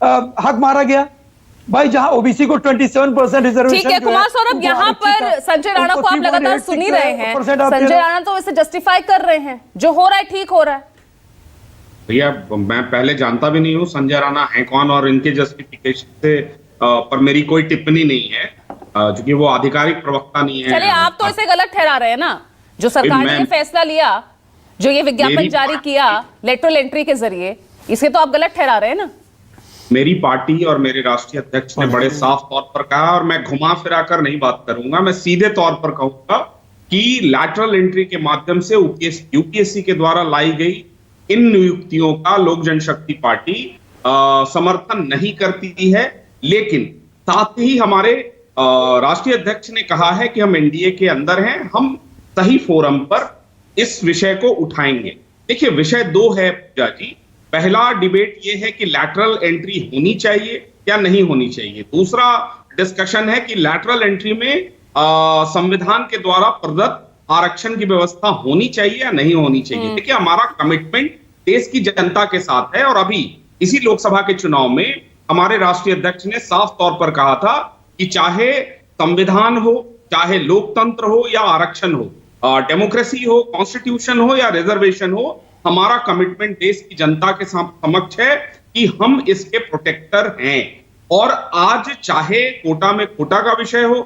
हक मारा गया। भाई जहां ओबीसी को 27% रिजर्वेशन, ठीक है कुमार सौरभ, यहाँ पर संजय राणा को आप लगातार सुन ही रहे हैं, संजय राणा तो इसे जस्टिफाई कर रहे हैं, जो हो रहा है ठीक हो रहा है। भैया मैं पहले जानता भी नहीं हूँ संजय राणा है कौन, और इनके जस्टिफिकेशन से पर मेरी कोई टिप्पणी नहीं है, क्योंकि वो आधिकारिक प्रवक्ता नहीं है। चलिए आप तो इसे गलत ठहरा रहे हैं ना, जो सरकार ने फैसला लिया, जो ये विज्ञापन जारी किया लेटरल एंट्री के जरिए, इसे तो आप गलत ठहरा रहे हैं ना। मेरी पार्टी और मेरे राष्ट्रीय अध्यक्ष ने बड़े साफ तौर पर कहा, और मैं घुमा फिरा कर नहीं बात करूंगा, मैं सीधे तौर पर कहूंगा कि लैटरल एंट्री के माध्यम से यूपीएससी के द्वारा लाई गई इन नियुक्तियों का लोक जनशक्ति पार्टी समर्थन नहीं करती है। लेकिन साथ ही हमारे राष्ट्रीय अध्यक्ष ने कहा है कि हम एनडीए के अंदर हैं, हम सही फोरम पर इस विषय को उठाएंगे। देखिए विषय दो है पूजा जी, पहला डिबेट ये है कि लैटरल एंट्री होनी चाहिए या नहीं होनी चाहिए, दूसरा डिस्कशन है कि लैटरल एंट्री में संविधान के द्वारा प्रदत्त आरक्षण की व्यवस्था होनी चाहिए या नहीं होनी चाहिए। देखिए हमारा कमिटमेंट देश की जनता के साथ है, और अभी इसी लोकसभा के चुनाव में हमारे राष्ट्रीय अध्यक्ष ने साफ तौर पर कहा था कि चाहे संविधान हो, चाहे लोकतंत्र हो या आरक्षण हो, डेमोक्रेसी हो, कॉन्स्टिट्यूशन हो या रिजर्वेशन हो, हमारा कमिटमेंट देश की जनता के समक्ष है कि हम इसके प्रोटेक्टर हैं। और आज चाहे कोटा में कोटा का विषय हो,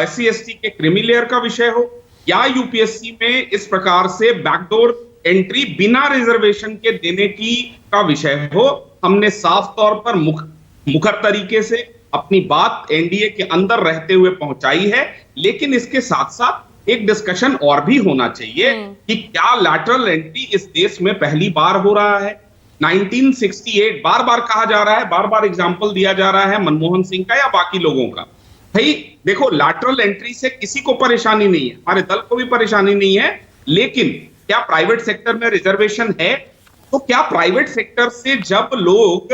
SC ST के क्रीमी लेयर का विषय हो, या यूपीएससी में इस प्रकार से बैकडोर एंट्री बिना रिजर्वेशन के देने की का विषय हो, हमने साफ तौर पर मुखर तरीके से अपनी बात एनडीए के अंदर रहते हुए पहुंचाई है। लेकिन इसके साथ साथ एक डिस्कशन और भी होना चाहिए कि क्या लैटरल एंट्री इस देश में पहली बार हो रहा है। 1968 बार बार कहा जा रहा है, बार बार एग्जाम्पल दिया जा रहा है मनमोहन सिंह का या बाकी लोगों का। भाई देखो लैटरल एंट्री से किसी को परेशानी नहीं है, हमारे दल को भी परेशानी नहीं है, लेकिन क्या प्राइवेट सेक्टर में रिजर्वेशन है? तो क्या प्राइवेट सेक्टर से जब लोग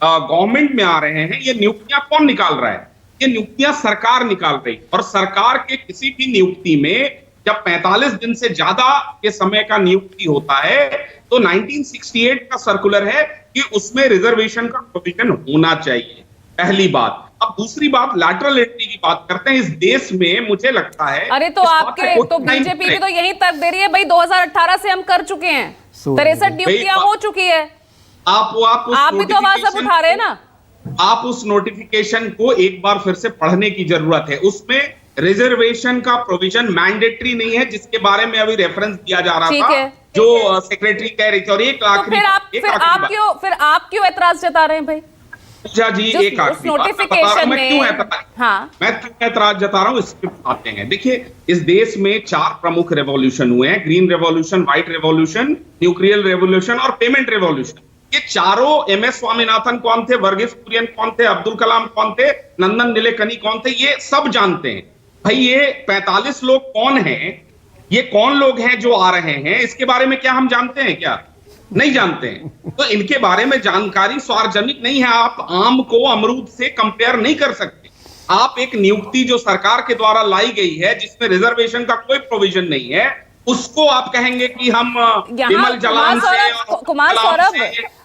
गवर्नमेंट में आ रहे हैं, ये नियुक्तियां कौन निकाल रहा है? ये नियुक्तियां सरकार निकाल रही, और सरकार के किसी भी नियुक्ति में जब 45 दिन से ज्यादा के समय का नियुक्ति होता है तो 1968 का सर्कुलर है कि उसमें रिजर्वेशन का प्रोविजन होना चाहिए, पहली बात। अब दूसरी बात, लैटरल एंट्री की बात करते हैं। इस देश में मुझे लगता है, अरे तो आपके तो बीजेपी भी तो यही तर्क दे रही है भाई, 2018 से हम कर चुके हैं, 63 नियुक्तियां हो चुकी है। आप भी तो आवाज अब उठा रहे हैं ना। आप उस नोटिफिकेशन को एक बार फिर से पढ़ने की जरूरत है। उसमें रिजर्वेशन का प्रोविजन मैंडेटरी नहीं है, जिसके बारे में अभी रेफरेंस दिया जा रहा था, जो सेक्रेटरी कह रही थी। और एक आखिरी फिर आप क्यों एतराज जता रहे हैं भाई? पूजा जी एक आखिरी नोटिफिकेशन मैं क्यों एतराज जता रहा हूं, इसके आते हैं। देखिए इस देश में 4 प्रमुख रेवोल्यूशन हुए हैं, green revolution, white revolution, nuclear revolution और पेमेंट रेवोल्यूशन। ये चारों, MS स्वामीनाथन कौन थे, वर्गीस कुरियन कौन थे, अब्दुल कलाम कौन थे, नंदन नीलेकनी कौन थे, ये सब जानते हैं। भाई ये 45 लोग कौन हैं, ये कौन लोग हैं जो आ रहे हैं, इसके बारे में क्या हम जानते हैं? क्या नहीं जानते हैं। तो इनके बारे में जानकारी सार्वजनिक नहीं है। आप आम को अमरूद से कंपेयर नहीं कर सकते। आप एक नियुक्ति जो सरकार के द्वारा लाई गई है, जिसमें रिजर्वेशन का कोई प्रोविजन नहीं है, उसको आप कहेंगे कि हम विमल जलान से। कुमार सौरभ,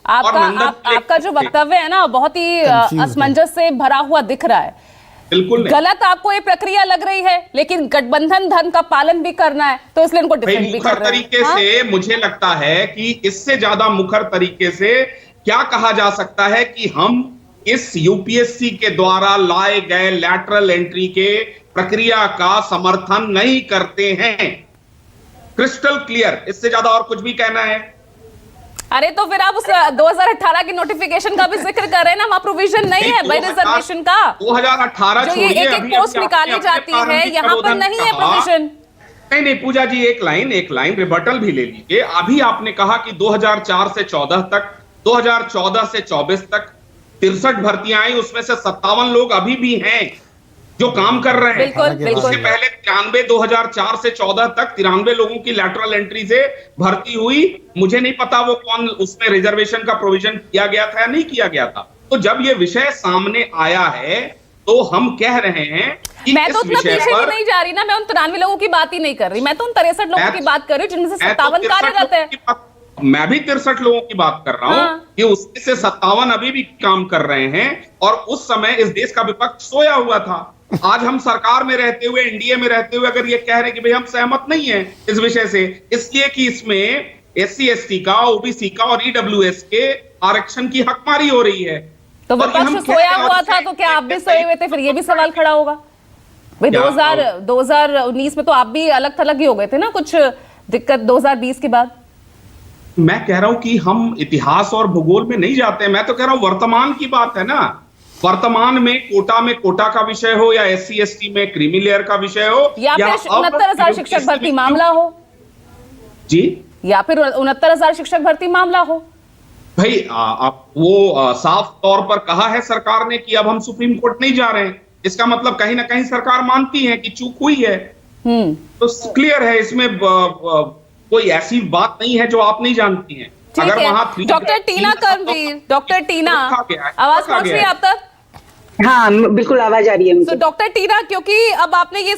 आपका जो वक्तव्य है ना, बहुत ही असमंजस से भरा हुआ दिख रहा है। बिल्कुल गलत आपको ये प्रक्रिया लग रही है, लेकिन गठबंधन धर्म का पालन भी करना है, तो इसलिए इनको डिफेंड भी कर रहे हैं। तरीके से मुझे लगता है कि इससे ज्यादा मुखर तरीके से क्या कहा जा सकता है कि हम इस यूपीएससी के द्वारा लाए गए लैटरल एंट्री के प्रक्रिया का समर्थन नहीं करते हैं। क्रिस्टल क्लियर, इससे ज्यादा और कुछ भी कहना है? अरे तो फिर आप उस 2018 की नोटिफिकेशन का भी जिक्र कर रहे हैं ना, वहां प्रोविजन नहीं है भाई रिजर्वेशन का। 2018 जो ये एक पोस्ट निकाली जाती है, यहाँ पर नहीं है प्रोविजन। नहीं पूजा जी, एक लाइन रिबटल भी ले लीजिए। अभी आपने कहा कि 2004 से 14 तक, 2014 से 24 तक 63 भर्तियां आई, उसमें से 57 लोग अभी भी हैं जो काम कर रहे हैं। उससे पहले 93 2004 से 14 तक 93 लोगों की लैटरल एंट्री से भर्ती हुई। मुझे नहीं पता वो कौन, उसमें रिजर्वेशन का प्रोविजन किया गया था या नहीं किया गया था। तो जब ये विषय सामने आया है तो हम कह रहे हैं कि मैं तो उतना पीछे भी नहीं जा रही ना, मैं उन 93 लोगों की बात ही नहीं कर रही, मैं तो उन 63 लोगों की बात कर रही हूँ जिनमें से 57 कार्यरत है। मैं भी 63 लोगों की बात कर रहा हूं हाँ। कि उसमें से 57 अभी भी काम कर रहे हैं, और उस समय इस देश का विपक्ष सोया हुआ था। आज हम सरकार में रहते हुए, एनडीए में रहते हुए अगर ये कह रहे हैं कि भाई हम सहमत नहीं है इस विषय से, इसलिए कि इसमें SC ST का, OBC का और EWS के आरक्षण की हकमारी हो रही है। तो और ये विपक्ष हम सोया कह रहे हुआ हैं, था तो क्या आप भी सोए हुए थे? फिर ये भी सवाल खड़ा होगा भाई। क्या? 2019 में तो आप भी अलग थलग ही हो गए थे ना, कुछ दिक्कत 2020 के बाद। मैं कह रहा हूं कि हम इतिहास और भूगोल में नहीं जाते हैं, मैं तो कह रहा हूं वर्तमान की बात है ना। वर्तमान में कोटा का विषय हो, या SC ST में क्रीमी लेयर का विषय हो, या फिर 69,000 शिक्षक भर्ती मामला हो जी, या फिर 69,000 शिक्षक भर्ती मामला हो। भाई आप वो साफ तौर पर कहा है सरकार ने कि अब हम सुप्रीम कोर्ट नहीं जा रहे हैं, इसका मतलब कहीं ना कहीं सरकार मानती है कि चूक हुई है। तो क्लियर है, इसमें कोई ऐसी बात नहीं है जो आप नहीं जानती हैं। अगर वहां डॉक्टर टीना कर्मवीर, डॉक्टर टीना, आवाज पहुंच रही है आप तक? हाँ बिल्कुल आवाज आ रही है मुझे। डॉक्टर टीना, क्योंकि अब आपने ये